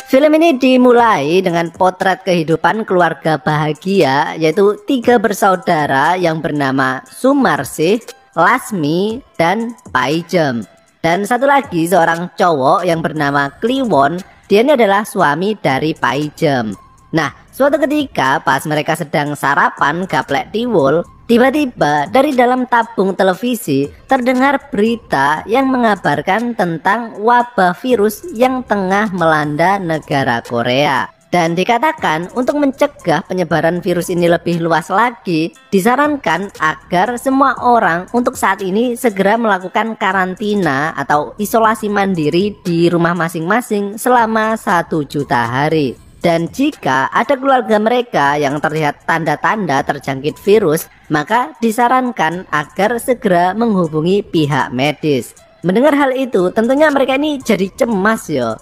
Film ini dimulai dengan potret kehidupan keluarga bahagia, yaitu 3 bersaudara yang bernama Sumarsih, Lasmi, dan Paijem. Dan satu lagi seorang cowok yang bernama Kliwon. Dia ini adalah suami dari Paijem. Nah, suatu ketika pas mereka sedang sarapan gaplek tiwul, tiba-tiba dari dalam tabung televisi terdengar berita yang mengabarkan tentang wabah virus yang tengah melanda negara Korea. Dan dikatakan untuk mencegah penyebaran virus ini lebih luas lagi, disarankan agar semua orang untuk saat ini segera melakukan karantina atau isolasi mandiri di rumah masing-masing selama 1 juta hari. Dan jika ada keluarga mereka yang terlihat tanda-tanda terjangkit virus, maka disarankan agar segera menghubungi pihak medis. Mendengar hal itu, tentunya mereka ini jadi cemas yo.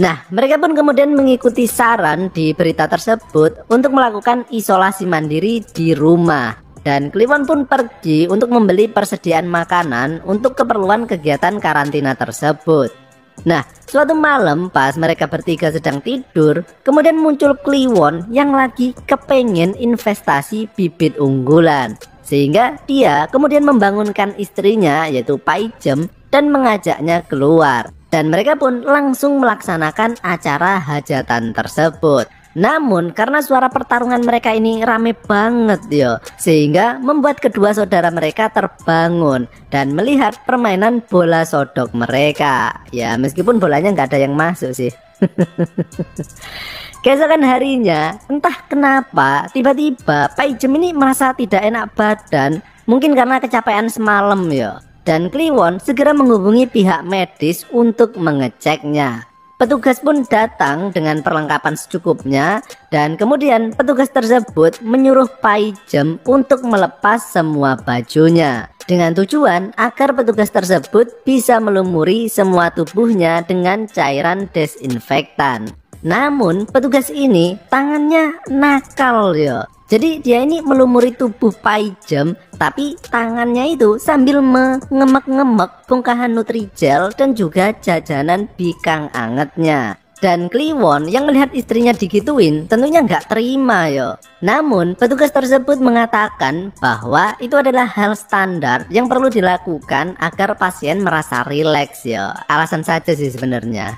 Nah, mereka pun kemudian mengikuti saran di berita tersebut untuk melakukan isolasi mandiri di rumah. Dan Kliwon pun pergi untuk membeli persediaan makanan untuk keperluan kegiatan karantina tersebut. Nah, suatu malam pas mereka bertiga sedang tidur, kemudian muncul Kliwon yang lagi kepengen investasi bibit unggulan. Sehingga dia kemudian membangunkan istrinya yaitu Paijem dan mengajaknya keluar. Dan mereka pun langsung melaksanakan acara hajatan tersebut. Namun karena suara pertarungan mereka ini rame banget yo, sehingga membuat kedua saudara mereka terbangun dan melihat permainan bola sodok mereka. Ya meskipun bolanya nggak ada yang masuk sih. Keesokan harinya entah kenapa tiba-tiba Paijem ini merasa tidak enak badan, mungkin karena kecapean semalam yo. Dan Kliwon segera menghubungi pihak medis untuk mengeceknya. Petugas pun datang dengan perlengkapan secukupnya dan kemudian petugas tersebut menyuruh Paijem untuk melepas semua bajunya dengan tujuan agar petugas tersebut bisa melumuri semua tubuhnya dengan cairan desinfektan. Namun petugas ini tangannya nakal yo. Jadi dia ini melumuri tubuh Paijem, tapi tangannya itu sambil mengemek-ngemek bongkahan Nutrijel dan juga jajanan bikang angetnya. Dan Kliwon yang melihat istrinya digituin tentunya nggak terima yo. Namun petugas tersebut mengatakan bahwa itu adalah hal standar yang perlu dilakukan agar pasien merasa rileks yo. Alasan saja sih sebenarnya.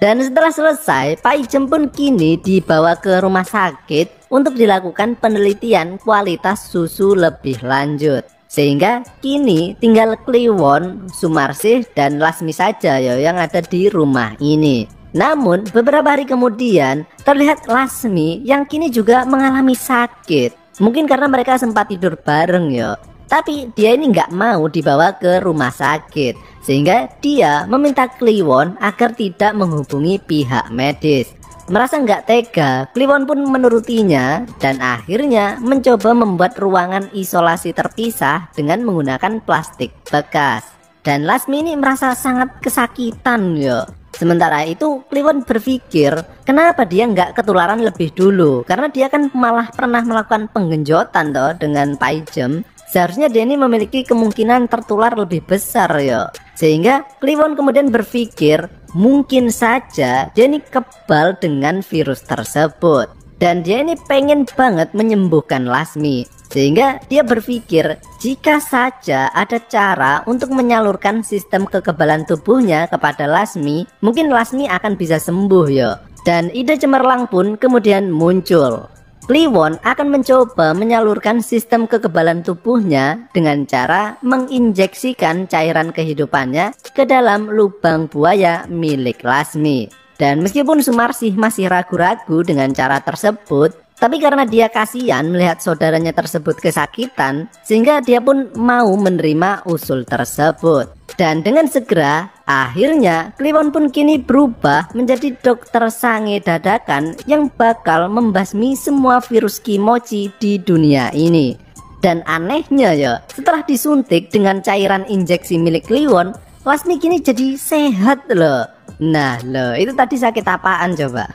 Dan setelah selesai, Paijem pun kini dibawa ke rumah sakit untuk dilakukan penelitian kualitas susu lebih lanjut. Sehingga kini tinggal Kliwon, Sumarsih, dan Lasmi saja yo yang ada di rumah ini. Namun beberapa hari kemudian terlihat Lasmi yang kini juga mengalami sakit. Mungkin karena mereka sempat tidur bareng yo. Tapi dia ini nggak mau dibawa ke rumah sakit, sehingga dia meminta Kliwon agar tidak menghubungi pihak medis. Merasa nggak tega, Kliwon pun menurutinya dan akhirnya mencoba membuat ruangan isolasi terpisah dengan menggunakan plastik bekas. Dan Lasmi ini merasa sangat kesakitan yo. Sementara itu Kliwon berpikir kenapa dia nggak ketularan lebih dulu, karena dia kan malah pernah melakukan penggenjotan toh dengan Paijem. Seharusnya dia ini memiliki kemungkinan tertular lebih besar yo. Sehingga Kliwon kemudian berpikir mungkin saja dia ini kebal dengan virus tersebut. Dan dia ini pengen banget menyembuhkan Lasmi. Sehingga dia berpikir jika saja ada cara untuk menyalurkan sistem kekebalan tubuhnya kepada Lasmi, mungkin Lasmi akan bisa sembuh yo. Dan ide cemerlang pun kemudian muncul. Kliwon akan mencoba menyalurkan sistem kekebalan tubuhnya dengan cara menginjeksikan cairan kehidupannya ke dalam lubang buaya milik Lasmi. Dan meskipun Sumarsih masih ragu-ragu dengan cara tersebut, tapi karena dia kasihan melihat saudaranya tersebut kesakitan, sehingga dia pun mau menerima usul tersebut. Dan dengan segera, akhirnya Kliwon pun kini berubah menjadi dokter sange dadakan yang bakal membasmi semua virus kimochi di dunia ini. Dan anehnya ya, setelah disuntik dengan cairan injeksi milik Kliwon, Lasmi kini jadi sehat loh. Nah loh, itu tadi sakit apaan coba?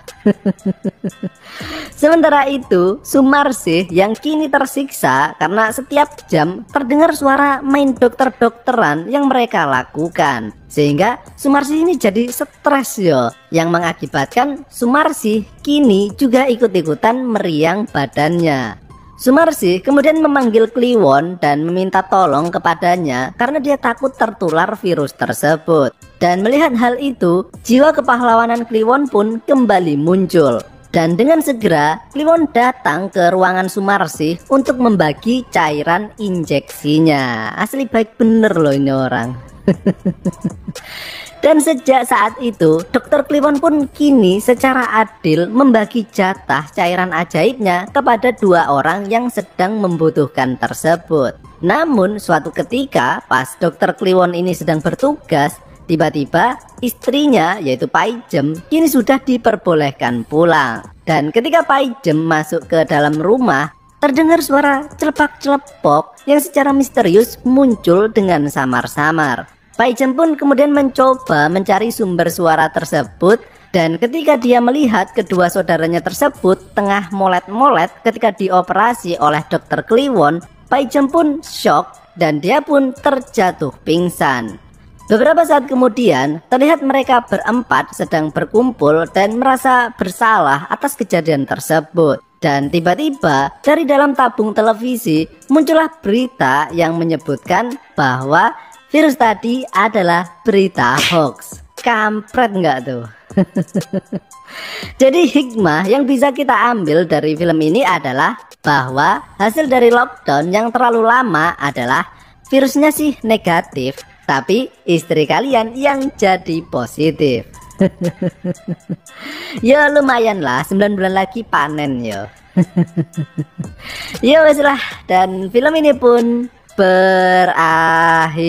Sementara itu, Sumarsih yang kini tersiksa karena setiap jam terdengar suara main dokter-dokteran yang mereka lakukan. Sehingga Sumarsih ini jadi stres yo, yang mengakibatkan Sumarsih kini juga ikut-ikutan meriang badannya. Sumarsih kemudian memanggil Kliwon dan meminta tolong kepadanya karena dia takut tertular virus tersebut. Dan melihat hal itu, jiwa kepahlawanan Kliwon pun kembali muncul. Dan dengan segera Kliwon datang ke ruangan Sumarsih untuk membagi cairan injeksinya. Asli baik bener loh ini orang. Dan sejak saat itu Dokter Kliwon pun kini secara adil membagi jatah cairan ajaibnya kepada dua orang yang sedang membutuhkan tersebut. Namun suatu ketika pas Dokter Kliwon ini sedang bertugas, tiba-tiba istrinya yaitu Paijem kini sudah diperbolehkan pulang. Dan ketika Paijem masuk ke dalam rumah, terdengar suara celepak-celepok yang secara misterius muncul dengan samar-samar. Paijem pun kemudian mencoba mencari sumber suara tersebut, dan ketika dia melihat kedua saudaranya tersebut tengah molet-molet ketika dioperasi oleh Dokter Kliwon, Paijem pun shock dan dia pun terjatuh pingsan. Beberapa saat kemudian terlihat mereka berempat sedang berkumpul dan merasa bersalah atas kejadian tersebut. Dan tiba-tiba dari dalam tabung televisi muncullah berita yang menyebutkan bahwa virus tadi adalah berita hoax. Kampret nggak tuh? Jadi hikmah yang bisa kita ambil dari film ini adalah bahwa hasil dari lockdown yang terlalu lama adalah virusnya sih negatif, tapi istri kalian yang jadi positif. Ya lumayan lah, 9 bulan lagi panen yo. Ya wes lah, dan film ini pun berakhir.